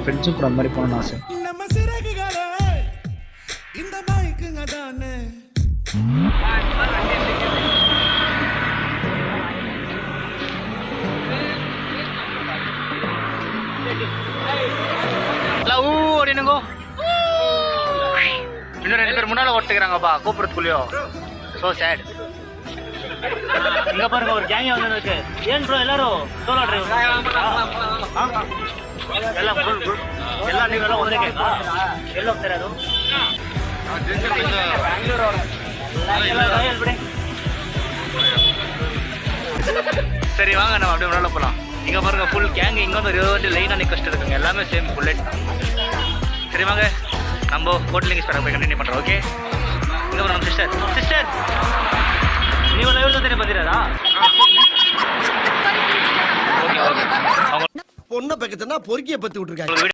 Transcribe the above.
ஃப்ரெண்ட்ஸும் கூட அந்த மாதிரி போகணும்னு ஆசை. இன்னும் 2 பேர் முன்னால ஓட்டுக்கிறாங்கப்பா கூப்பிடுறதுக்குள்ளயோ. So sad. இங்க பாருங்க ஒரு கேங் வந்து இருக்கு. ஏன் ப்ரோ எல்லாரும் சோலோ டிரைவர் எல்லாம் எல்லாம் நீங்க எல்லாம் ஒரே கேங்கா எல்லாம் தெரியாது. சரி வாங்க நம்ம அப்படியே முன்னால போலாம். இங்க பாருங்க ஃபுல் கேங் இங்க வந்து 20 லைனா நிக்கஸ்ட் இருக்குங்க. எல்லாமே சேம் புல்லட். சரி வாங்க நம்ம ஹோட்டலிங் ஸ்டார்ட் போய் கண்டினியூ பண்றோம். ஓகே இங்க பாருங்க நம்ம சிஸ்டர் நீங்க லைவ்ல தான் பாத்தீங்களா? Okay okay. பொண்ணை பக்கத்துனா பொறுக்கிய பத்தி விட்டுருக்காங்க.